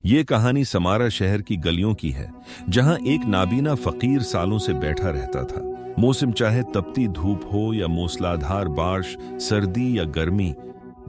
ये कहानी समारा शहर की गलियों की है, जहां एक नाबीना फकीर सालों से बैठा रहता था। मौसम चाहे तपती धूप हो या मूसलाधार बारिश, सर्दी या गर्मी,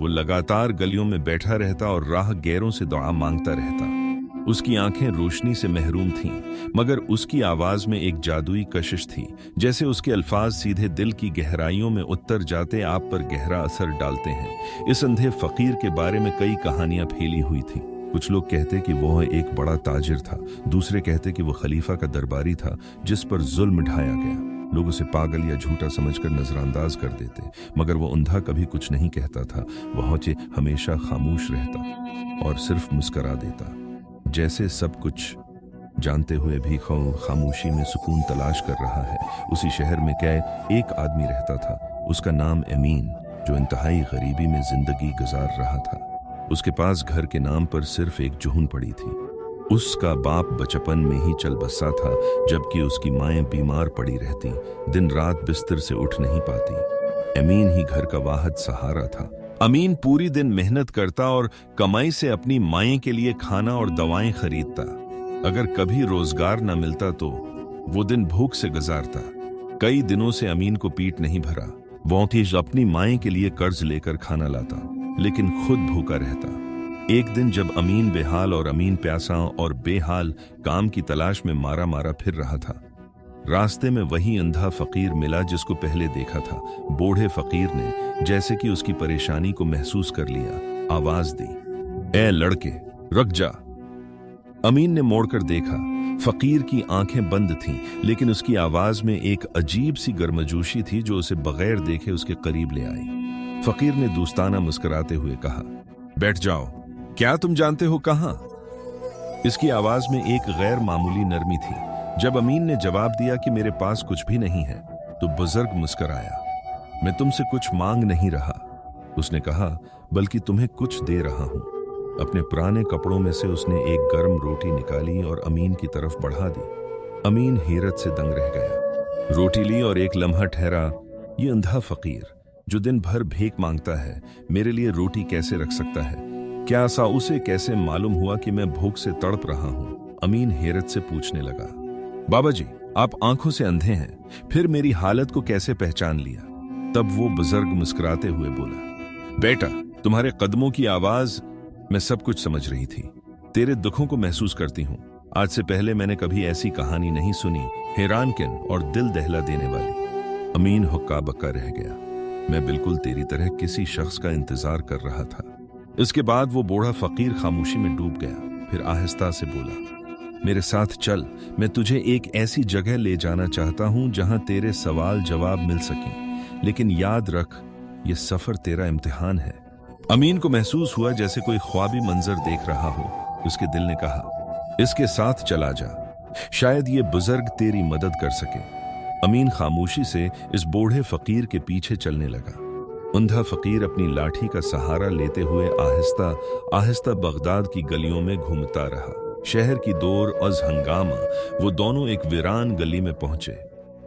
वो लगातार गलियों में बैठा रहता और राह गैरों से दुआ मांगता रहता। उसकी आंखें रोशनी से महरूम थीं, मगर उसकी आवाज में एक जादुई कशिश थी, जैसे उसके अल्फाज सीधे दिल की गहराइयों में उतर जाते, आप पर गहरा असर डालते हैं। इस अंधे फकीर के बारे में कई कहानियां फैली हुई थीं। कुछ लोग कहते कि वह एक बड़ा ताजिर था, दूसरे कहते कि वह खलीफा का दरबारी था जिस पर जुल्म ढाया गया। लोग उसे पागल या झूठा समझकर नजरअंदाज कर देते, मगर वह अंधा कभी कुछ नहीं कहता था। वह हमेशा खामोश रहता और सिर्फ मुस्करा देता, जैसे सब कुछ जानते हुए भी खामोशी में सुकून तलाश कर रहा है। उसी शहर में क्या एक आदमी रहता था, उसका नाम अमीन, जो इंतहाई गरीबी में जिंदगी गुजार रहा था। उसके पास घर के नाम पर सिर्फ एक जुहन पड़ी थी। उसका बाप बचपन में ही चल बसा था, जबकि उसकी माएं बीमार पड़ी रहती, दिन रात बिस्तर से उठ नहीं पाती। अमीन ही घर का वाहिद सहारा था। अमीन पूरी दिन मेहनत करता और कमाई से अपनी माएं के लिए खाना और दवाएं खरीदता। अगर कभी रोजगार न मिलता तो वो दिन भूख से गुजारता। कई दिनों से अमीन को पेट नहीं भरा। वो अपनी माएं के लिए कर्ज लेकर खाना लाता, लेकिन खुद भूखा रहता। एक दिन जब अमीन बेहाल और अमीन प्यासा और बेहाल काम की तलाश में मारा मारा फिर रहा था, रास्ते में वही अंधा फकीर मिला जिसको पहले देखा था। बूढ़े फकीर ने जैसे कि उसकी परेशानी को महसूस कर लिया, आवाज दी, ए लड़के, रुक जा। अमीन ने मोड़कर देखा। फकीर की आंखें बंद थीं, लेकिन उसकी आवाज में एक अजीब सी गर्मजोशी थी जो उसे बगैर देखे उसके करीब ले आई। फकीर ने दोस्ताना मुस्कुराते हुए कहा, बैठ जाओ, क्या तुम जानते हो कहां? इसकी आवाज में एक गैर मामूली नरमी थी। जब अमीन ने जवाब दिया कि मेरे पास कुछ भी नहीं है, तो बुजुर्ग मुस्कुराया। मैं तुमसे कुछ मांग नहीं रहा, उसने कहा, बल्कि तुम्हें कुछ दे रहा हूं। अपने पुराने कपड़ों में से उसने एक गर्म रोटी निकाली और अमीन की तरफ बढ़ा दी। अमीन हैरत से दंग रह गया। रोटी ली और एक लम्हा ठहरा। ये अंधा फकीर जो दिन भर भीख मांगता है, मेरे लिए रोटी कैसे रख सकता है? क्या ऐसा उसे कैसे मालूम हुआ कि मैं भूख से तड़प रहा हूं? अमीन हैरत से पूछने लगा, बाबा जी, आप आंखों से अंधे हैं, फिर मेरी हालत को कैसे पहचान लिया? तब वो बुजुर्ग मुस्कुराते हुए बोला, बेटा, तुम्हारे कदमों की आवाज मैं सब कुछ समझ रही थी। तेरे दुखों को महसूस करती हूं। आज से पहले मैंने कभी ऐसी कहानी नहीं सुनी, हैरानकिन और दिल दहला देने वाली। अमीन हुक्का बक्का रह गया। मैं बिल्कुल तेरी तरह किसी शख्स का इंतजार कर रहा था। इसके बाद वो बूढ़ा फकीर खामोशी में डूब गया। फिर आहिस्ता से बोला, मेरे साथ चल, मैं तुझे एक ऐसी जगह ले जाना चाहता हूं जहां तेरे सवाल जवाब मिल सकें, लेकिन याद रख, ये सफर तेरा इम्तिहान है। अमीन को महसूस हुआ जैसे कोई ख्वाबी मंजर देख रहा हो। उसके दिल ने कहा, इसके साथ चला जा, शायद ये बुजुर्ग तेरी मदद कर सके। अमीन खामोशी से इस बूढ़े फकीर के पीछे चलने लगा। अंधा फकीर अपनी लाठी का सहारा लेते हुए आहिस्ता आहिस्ता बगदाद की गलियों में घूमता रहा। शहर की दौर और हंगामा, वो दोनों एक वीरान गली में पहुंचे,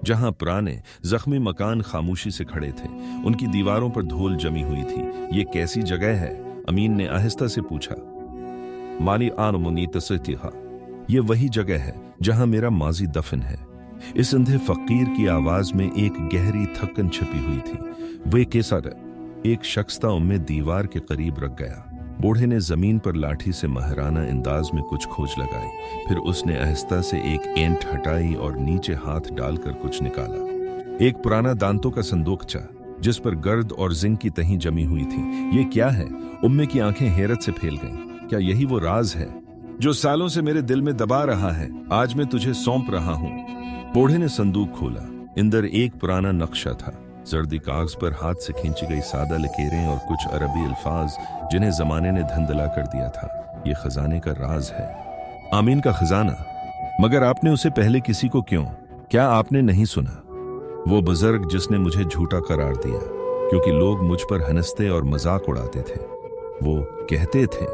जहां पुराने जख्मी मकान खामोशी से खड़े थे। उनकी दीवारों पर धूल जमी हुई थी। ये कैसी जगह है? अमीन ने आहिस्ता से पूछा। माली आनमुनी तसतिहा, ये वही जगह है जहां मेरा माजी दफन है। इस अंधे फकीर की आवाज में एक गहरी थकन छिपी हुई थी। वे कैसा एक शख्स था, उम्मे दीवार के करीब रख गया। बूढ़े ने जमीन पर लाठी से महराना अंदाज में कुछ खोज लगाई। फिर उसने आहिस्ता से एक एंट हटाई और नीचे हाथ डालकर कुछ निकाला। एक पुराना दांतों का संदूकचा, जिस पर गर्द और जिंक की तही जमी हुई थी। ये क्या है? उम्मे की आंखें हैरत से फैल गईं। क्या यही वो राज है जो सालों से मेरे दिल में दबा रहा है? आज मैं तुझे सौंप रहा हूं। बूढ़े ने संदूक खोला। अंदर एक पुराना नक्शा था, जर्दी कागज पर हाथ से खींची गई सादा लकीरें और कुछ अरबी अल्फाज जिन्हें जमाने ने धंधला कर दिया था। ये खजाने का राज है, आमीन का खजाना। मगर आपने उसे पहले किसी को क्यों? क्या आपने नहीं सुना? वो बुजुर्ग जिसने मुझे झूठा करार दिया, क्योंकि लोग मुझ पर हंसते और मजाक उड़ाते थे। वो कहते थे,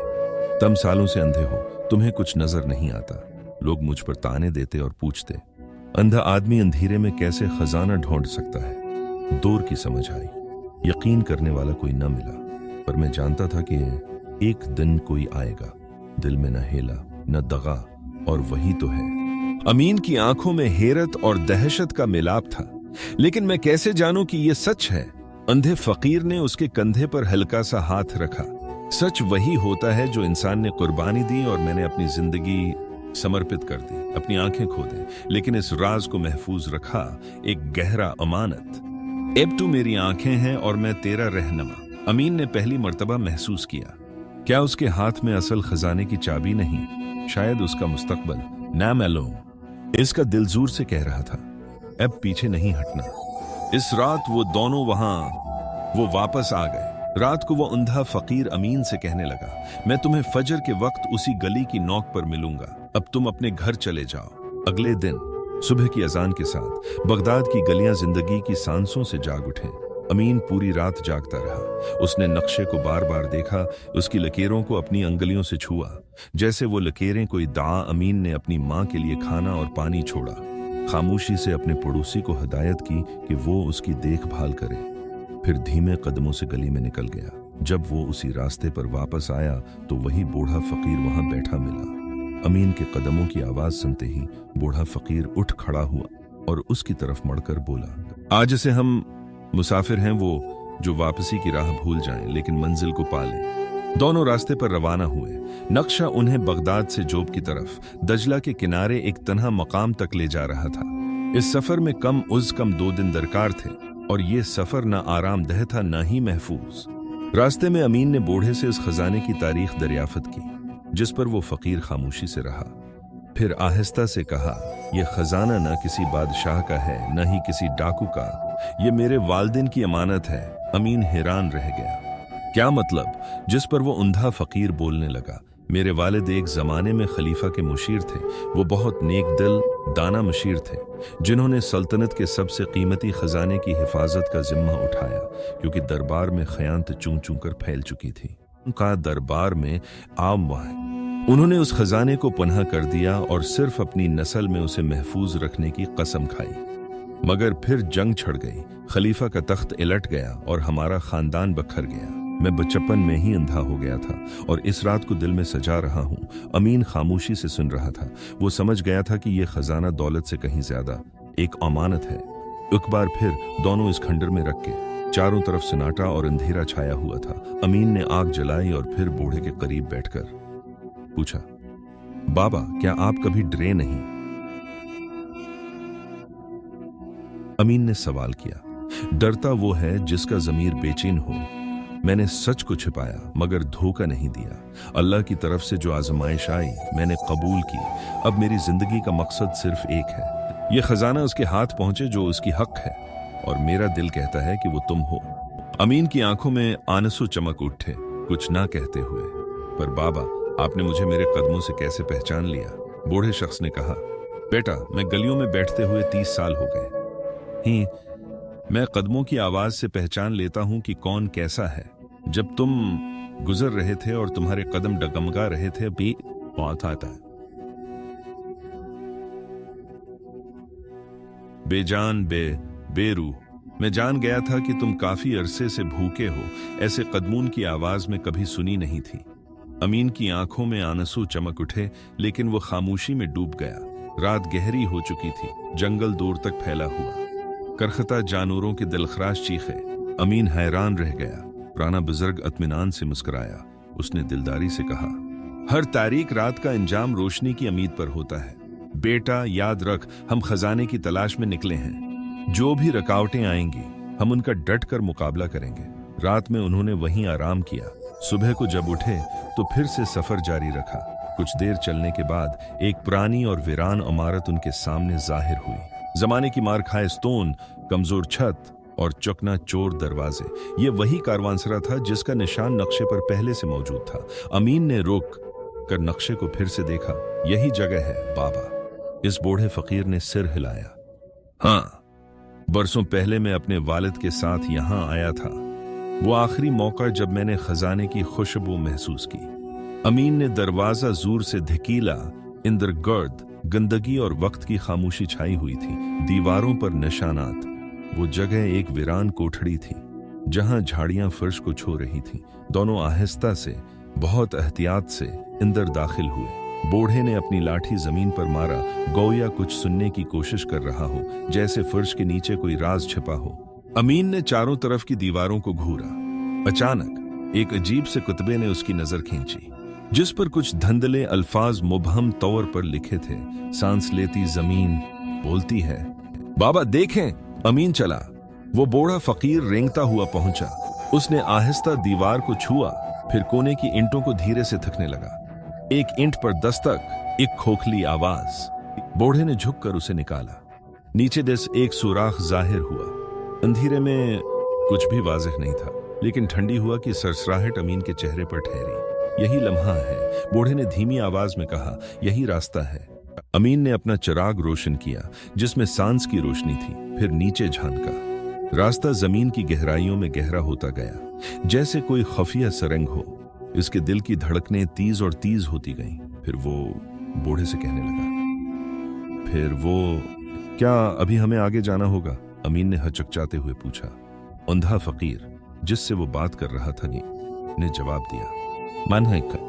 तुम सालों से अंधे हो, तुम्हें कुछ नजर नहीं आता। लोग मुझ पर ताने देते और पूछते, अंधा आदमी अंधेरे में कैसे खजाना ढूंढ सकता है? दूर की समझ आई। यकीन करने वाला कोई न मिला, पर मैं जानता था कि एक दिन कोई आएगा दिल में न हेला न दगा, और वही तो है। अमीन की आंखों में हैरत और दहशत का मिलाप था। लेकिन मैं कैसे जानूं कि यह सच है? अंधे फकीर ने उसके कंधे पर हल्का सा हाथ रखा। सच वही होता है जो इंसान ने कुर्बानी दी और मैंने अपनी जिंदगी समर्पित कर दी, अपनी आंखें खो दी, लेकिन इस राज को महफूज रखा, एक गहरा अमानत। अब तू मेरी आंखें हैं और मैं तेरा रहनुमा। अमीन ने पहली मर्तबा महसूस किया, क्या उसके हाथ में असल खजाने की चाबी नहीं, शायद उसका मुस्तकबल। ना मालूम, इसका दिल जोर से कह रहा था, अब पीछे नहीं हटना। इस रात वो दोनों वो वापस आ गए। रात को वो अंधा फकीर अमीन से कहने लगा, मैं तुम्हें फजर के वक्त उसी गली की नोक पर मिलूंगा, अब तुम अपने घर चले जाओ। अगले दिन सुबह की अजान के साथ बगदाद की गलियां जिंदगी की सांसों से जाग उठे। अमीन पूरी रात जागता रहा। उसने नक्शे को बार बार देखा, उसकी लकीरों को अपनी अंगुलियों से छुआ, जैसे वो लकीरें कोई दाआ। अमीन ने अपनी माँ के लिए खाना और पानी छोड़ा, खामोशी से अपने पड़ोसी को हिदायत की कि वो उसकी देखभाल करे, फिर धीमे कदमों से गली में निकल गया। जब वो उसी रास्ते पर वापस आया तो वही बूढ़ा फकीर वहां बैठा मिला। अमीन के कदमों की आवाज सुनते ही बूढ़ा फकीर उठ खड़ा हुआ और उसकी तरफ मुड़कर बोला, आज से हम मुसाफिर हैं, वो जो वापसी की राह भूल जाएं लेकिन मंजिल को पा लें। दोनों रास्ते पर रवाना हुए। नक्शा उन्हें बगदाद से जोब की तरफ दजला के किनारे एक तन्हा मकाम तक ले जा रहा था। इस सफर में कम 2 दिन दरकार थे और ये सफर न आरामदेह था न ही महफूज। रास्ते में अमीन ने बूढ़े से उस खजाने की तारीख दरियाफत की जिस पर वो फकीर खामोशी से रहा। फिर आहिस्ता से कहा, यह खजाना न किसी बादशाह का है न ही किसी डाकू का, ये मेरे वालिदैन की अमानत है। अमीन हैरान रह गया, क्या मतलब? जिस पर वो अंधा फकीर बोलने लगा, मेरे वालिद एक जमाने में खलीफा के मुशीर थे। वो बहुत नेक दिल दाना मुशीर थे जिन्होंने सल्तनत के सबसे कीमती खजाने की हिफाजत का जिम्मा उठाया, क्योंकि दरबार में खयानत चूं चूं कर फैल चुकी थी। उनका दरबार में आम वहाँ उन्होंने उस खजाने को पनाह कर दिया और सिर्फ अपनी नस्ल में उसे महफूज रखने की कसम खाई। मगर फिर जंग छिड़ गई, खलीफा का तख्त इलट गया और हमारा खानदान बखर गया। मैं बचपन में ही अंधा हो गया था और इस रात को दिल में सजा रहा हूं। अमीन खामोशी से सुन रहा था। वो समझ गया था कि यह खजाना दौलत से कहीं ज्यादा एक अमानत है। एक बार फिर दोनों इस खंडर में रख के चारों तरफ सन्नाटा और अंधेरा छाया हुआ था। अमीन ने आग जलाई और फिर बूढ़े के करीब बैठकर पूछा, बाबा क्या आप कभी डरे नहीं? अमीन ने सवाल किया, डरता वो है जिसका जमीर बेचैन हो। मैंने सच को छिपाया मगर धोखा नहीं दिया। अल्लाह की तरफ से जो आजमाइश आई मैंने कबूल की। अब मेरी जिंदगी का मकसद सिर्फ एक है, यह खजाना उसके हाथ पहुंचे जो उसकी हक है, और मेरा दिल कहता है कि वो तुम हो। अमीन की आंखों में आंसू चमक उठे, कुछ ना कहते हुए। पर बाबा, आपने मुझे मेरे कदमों से कैसे पहचान लिया? बूढ़े शख्स ने कहा, बेटा मैं गलियों में बैठते हुए 30 साल हो गए ही मैं कदमों की आवाज से पहचान लेता हूं कि कौन कैसा है। जब तुम गुजर रहे थे और तुम्हारे कदम डगमगा रहे थे भी बात आता है। बेजान बेरूह मैं जान गया था कि तुम काफी अरसे से भूखे हो। ऐसे कदमों की आवाज में कभी सुनी नहीं थी। अमीन की आंखों में आंसू चमक उठे लेकिन वो खामोशी में डूब गया। रात गहरी हो चुकी थी, जंगल दूर तक फैला हुआ, करखता जानवरों के दिलखराश चीखे। अमीन हैरान रह गया। पुराना बुजुर्ग इत्मीनान से मुस्कुराया। उसने दिलदारी से कहा, हर तारीक रात का अंजाम रोशनी की उम्मीद पर होता है। बेटा याद रख, हम खजाने की तलाश में निकले हैं। जो भी रुकावटें आएंगी हम उनका डट कर मुकाबला करेंगे। रात में उन्होंने वहीं आराम किया। सुबह को जब उठे तो फिर से सफर जारी रखा। कुछ देर चलने के बाद एक पुरानी और वीरान इमारत उनके सामने जाहिर हुई। जमाने की मार खाए स्टोन, कमजोर छत और चकनाचूर दरवाजे। ये वही कारवानसरा था जिसका निशान नक्शे पर पहले से मौजूद था। अमीन ने रुक कर नक्शे को फिर से देखा। यही जगह है बाबा। इस बूढ़े फकीर ने सिर हिलाया। हाँ, बरसों पहले मैं अपने वालिद के साथ यहां आया था। वो आखिरी मौका जब मैंने खजाने की खुशबू महसूस की। अमीन ने दरवाजा जोर से धकेला। इंदर गर्द गंदगी और वक्त की खामोशी छाई हुई थी। दीवारों पर निशानात। वो जगह एक वीरान कोठड़ी थी जहां झाड़ियां फर्श को छू रही थी। दोनों आहिस्ता से बहुत एहतियात से अंदर दाखिल हुए। बूढ़े ने अपनी लाठी जमीन पर मारा, गोया कुछ सुनने की कोशिश कर रहा हो, जैसे फर्श के नीचे कोई राज छिपा हो। अमीन ने चारों तरफ की दीवारों को घूरा। अचानक एक अजीब से कुतबे ने उसकी नजर खींची, जिस पर कुछ धंधले अल्फाज मुबहम तौर पर लिखे थे। सांस लेती जमीन बोलती है। बाबा देखें। अमीन चला। वो बूढ़ा फकीर रेंगता हुआ पहुंचा। उसने आहिस्ता दीवार को छुआ, फिर कोने की ईंटों को धीरे से थकने लगा। एक ईंट पर दस्तक, एक खोखली आवाज। बूढ़े ने झुककर उसे निकाला। नीचे देश एक सुराख जाहिर हुआ। अंधेरे में कुछ भी वाज़ेह नहीं था, लेकिन ठंडी हुआ कि सरसराहट अमीन के चेहरे पर ठहरी। यही लम्हा है, बूढ़े ने धीमी आवाज में कहा। यही रास्ता है। अमीन ने अपना चिराग रोशन किया, जिसमें सांस की रोशनी थी, फिर नीचे झांका। रास्ता जमीन की गहराइयों में गहरा होता गया, जैसे कोई खफिया सरंग हो। इसके दिल की धड़कनें तेज और तेज होती गईं। फिर वो बूढ़े से कहने लगा, फिर वो क्या अभी हमें आगे जाना होगा? अमीन ने हचकचाते हुए पूछा। अंधा फकीर जिससे वो बात कर रहा था ने जवाब दिया, मन है का?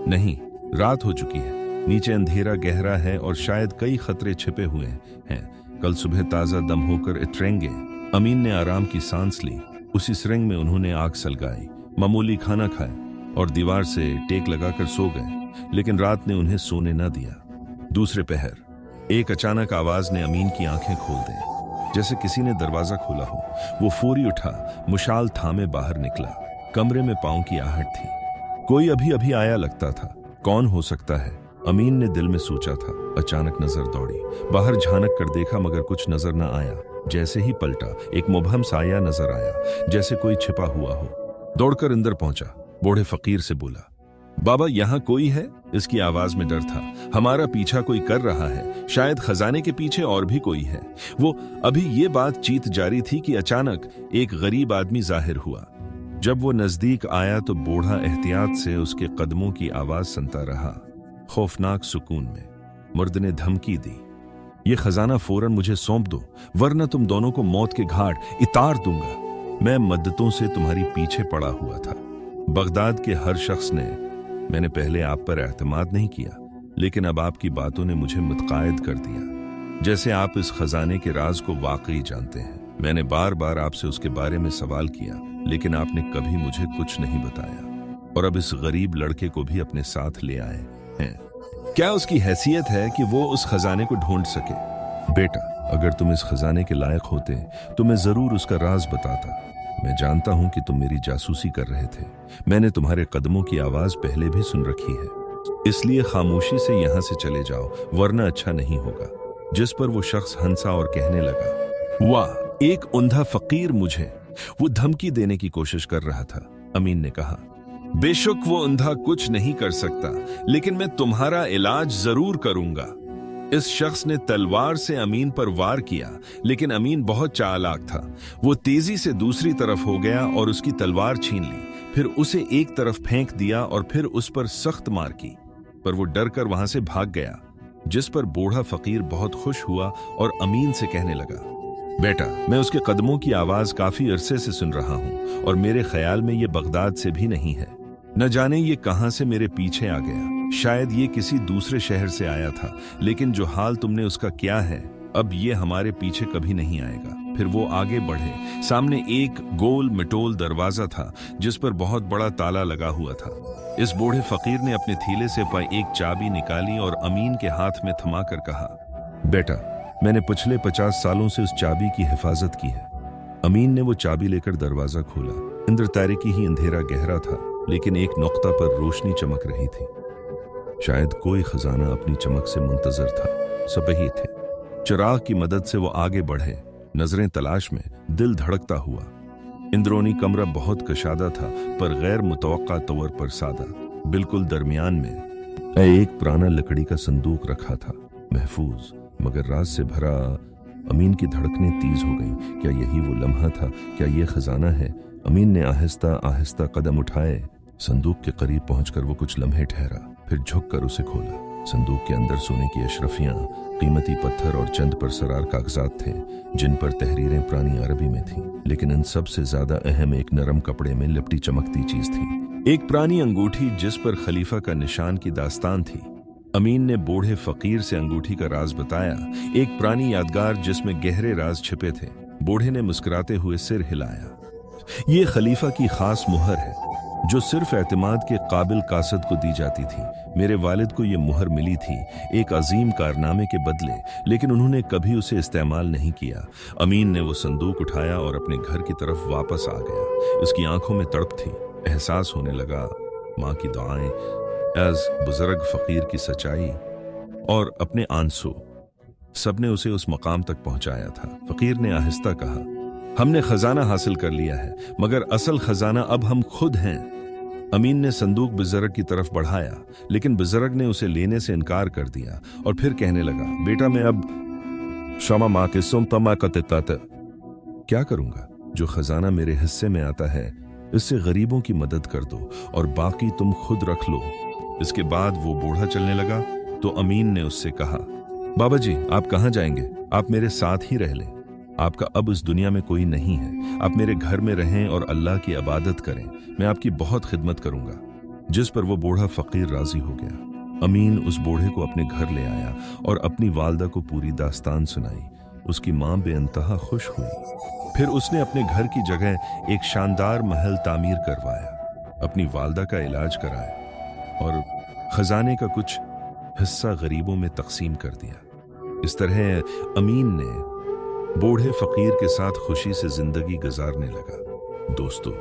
नहीं, रात हो चुकी है। नीचे अंधेरा गहरा है और शायद कई खतरे छिपे हुए हैं। कल सुबह ताजा दम होकर इतरेंगे। अमीन ने आराम की सांस ली। उसी सुरंग में उन्होंने आग सलगाई, मामूली खाना खाया और दीवार से टेक लगाकर सो गए। लेकिन रात ने उन्हें सोने न दिया। दूसरे पहर एक अचानक आवाज ने अमीन की आंखें खोल दी, जैसे किसी ने दरवाजा खोला हो। वो फौरी उठा, मुशाल थामे बाहर निकला। कमरे में पांव की आहट थी। कोई अभी अभी आया लगता था। कौन हो सकता है? अमीन ने दिल में सोचा था। अचानक नजर दौड़ी। बाहर झांक कर देखा, मगर कुछ नजर न आया। जैसे ही पलटा, एक मुबहम साया नजर आया, जैसे कोई छिपा हुआ हो। दौड़कर अंदर पहुंचा। बूढ़े फकीर से बोला, बाबा यहाँ कोई है? इसकी आवाज में डर था। हमारा पीछा कोई कर रहा है, शायद खजाने के पीछे और भी कोई है। वो अभी ये बातचीत जारी थी कि अचानक एक गरीब आदमी जाहिर हुआ। जब वो नजदीक आया तो बूढ़ा एहतियात से उसके कदमों की आवाज सुनता रहा। खौफनाक सुकून में मर्द ने धमकी दी, ये खजाना फौरन मुझे सौंप दो, वरना तुम दोनों को मौत के घाट उतार दूंगा। मैं मद्दतों से तुम्हारी पीछे पड़ा हुआ था। बगदाद के हर शख्स ने, मैंने पहले आप पर एतमाद नहीं किया, लेकिन अब आपकी बातों ने मुझे मुतकायद कर दिया, जैसे आप इस खजाने के राज को वाकई जानते हैं। मैंने बार बार आपसे उसके बारे में सवाल किया, लेकिन आपने कभी मुझे कुछ नहीं बताया, और अब इस गरीब लड़के को भी अपने साथ ले आए हैं। क्या उसकी हैसियत है कि वो उस खजाने को ढूंढ सके? बेटा, अगर तुम इस खजाने के लायक होते तो मैं जरूर उसका राज बताता। मैं जानता हूं कि तुम मेरी जासूसी कर रहे थे। मैंने तुम्हारे कदमों की आवाज पहले भी सुन रखी है, इसलिए खामोशी से यहां से चले जाओ, वरना अच्छा नहीं होगा। जिस पर वो शख्स हंसा और कहने लगा, वाह, एक अंधा फकीर मुझे वो धमकी देने की कोशिश कर रहा था। अमीन ने कहा, बेशक वो अंधा कुछ नहीं कर सकता, लेकिन मैं तुम्हारा इलाज जरूर करूंगा। इस शख्स ने तलवार से अमीन पर वार किया, लेकिन अमीन बहुत चालाक था। वो तेजी से दूसरी तरफ हो गया और उसकी तलवार छीन ली, फिर उसे एक तरफ फेंक दिया और फिर उस पर सख्त मार की, पर वो डर कर वहां से भाग गया। जिस पर बूढ़ा फकीर बहुत खुश हुआ और अमीन से कहने लगा, बेटा, मैं उसके कदमों की आवाज काफी अरसे से सुन रहा हूं और मेरे ख्याल में ये बगदाद से भी नहीं है। न जाने ये कहां से मेरे पीछे आ गया। शायद ये किसी दूसरे शहर से आया था, लेकिन जो हाल तुमने उसका किया है, अब ये हमारे पीछे कभी नहीं आएगा। फिर वो आगे बढ़े। सामने एक गोल मटोल दरवाजा था, जिस पर बहुत बड़ा ताला लगा हुआ था। इस बूढ़े फकीर ने अपने थैले से एक चाबी निकाली और अमीन के हाथ में थमाकर कहा, बेटा, मैंने पिछले 50 सालों से उस चाबी की हिफाजत की है। अमीन ने वो चाबी लेकर दरवाजा खोला। अंदर तारीकी ही अंधेरा गहरा था, लेकिन एक नुक्ता पर रोशनी चमक रही थी। शायद कोई खजाना अपनी चमक से मुंतजर था। सब वही थे। चिराग की मदद से वो आगे बढ़े, नजरें तलाश में, दिल धड़कता हुआ। इंदरूनी कमरा बहुत कशादा था, पर गैर मुतवक्का तौर पर सादा। बिल्कुल दरमियान में एक पुराना लकड़ी का संदूक रखा था, महफूज मगर राज से भरा। अमीन की धड़कनें तेज हो गईं। क्या यही वो लम्हा था? क्या ये खजाना है? अमीन ने आहिस्ता आहिस्ता कदम उठाए। संदूक के करीब पहुंचकर वो कुछ लम्हे ठहरा, फिर झुककर उसे खोला। संदूक के अंदर सोने की अशरफियां, कीमती पत्थर और चंद परसरार कागजात थे जिन पर तहरीरें पुरानी अरबी में थीं। लेकिन इन सब से ज्यादा अहम एक नरम कपड़े में लिपटी चमकती चीज थी। एक पुरानी अंगूठी जिस पर खलीफा का निशान की दास्तान थी। अमीन ने बूढ़े फकीर से अंगूठी का राज बताया, एक पुरानी यादगार जिसमें गहरे राज छिपे थे। बूढ़े ने मुस्कुराते हुए सिर हिलाया। ये खलीफा की खास मुहर है जो सिर्फ एतमाद के काबिल कासद को दी जाती थी। मेरे वालिद को ये मुहर मिली थी एक अजीम कारनामे के बदले, लेकिन उन्होंने कभी उसे इस्तेमाल नहीं किया। अमीन ने वो संदूक उठाया और अपने घर की तरफ वापस आ गया। उसकी आंखों में तड़प थी। एहसास होने लगा माँ की दुआएं, एज बुजुर्ग फकीर की सच्चाई और अपने आंसू, सबने उसे उस मकाम तक पहुंचाया था। फकीर ने आहिस्ता कहा, हमने खजाना हासिल कर लिया है, मगर असल खजाना अब हम खुद हैं। अमीन ने संदूक बुजुर्ग की तरफ बढ़ाया, लेकिन बुजुर्ग ने उसे लेने से इनकार कर दिया और फिर कहने लगा, बेटा मैं अब क्षमा माँ के सुम तमा क्या करूंगा? जो खजाना मेरे हिस्से में आता है इससे गरीबों की मदद कर दो और बाकी तुम खुद रख लो। इसके बाद वो बूढ़ा चलने लगा तो अमीन ने उससे कहा, बाबा जी आप कहाँ जाएंगे? आप मेरे साथ ही रह लें। आपका अब इस दुनिया में कोई नहीं है। आप मेरे घर में रहें और अल्लाह की इबादत करें। मैं आपकी बहुत खिदमत करूंगा। जिस पर वो बूढ़ा फकीर राजी हो गया। अमीन उस बूढ़े को अपने घर ले आया और अपनी वालदा को पूरी दास्तान सुनाई। उसकी माँ बेइंतहा खुश हुई। फिर उसने अपने घर की जगह एक शानदार महल तामीर करवाया, अपनी वालदा का इलाज कराया और खजाने का कुछ हिस्सा गरीबों में तकसीम कर दिया। इस तरह अमीन ने बूढ़े फकीर के साथ खुशी से जिंदगी गुजारने लगा। दोस्तों,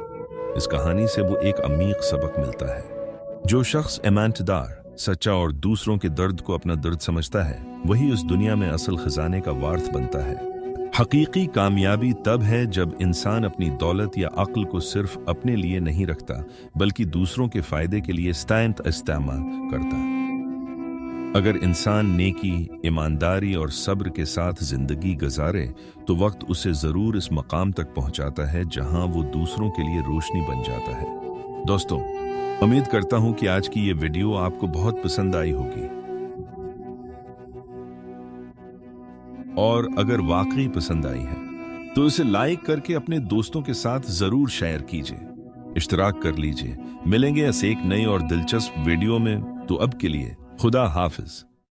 इस कहानी से वो एक अमीक सबक मिलता है। जो शख्स ईमानदार, सच्चा और दूसरों के दर्द को अपना दर्द समझता है, वही उस दुनिया में असल खजाने का वारिस बनता है। हकीकी कामयाबी तब है जब इंसान अपनी दौलत या अक्ल को सिर्फ अपने लिए नहीं रखता, बल्कि दूसरों के फायदे के लिए इस्तेमाल करता है। अगर इंसान नेकी, ईमानदारी और सब्र के साथ जिंदगी गुजारे तो वक्त उसे जरूर इस मकाम तक पहुंचाता है जहां वो दूसरों के लिए रोशनी बन जाता है। दोस्तों, उम्मीद करता हूं कि आज की ये वीडियो आपको बहुत पसंद आई होगी और अगर वाकई पसंद आई है तो इसे लाइक करके अपने दोस्तों के साथ जरूर शेयर कीजिए, इश्तराक कर लीजिए। मिलेंगे ऐसे एक नई और दिलचस्प वीडियो में। तो अब के लिए खुदा हाफिज।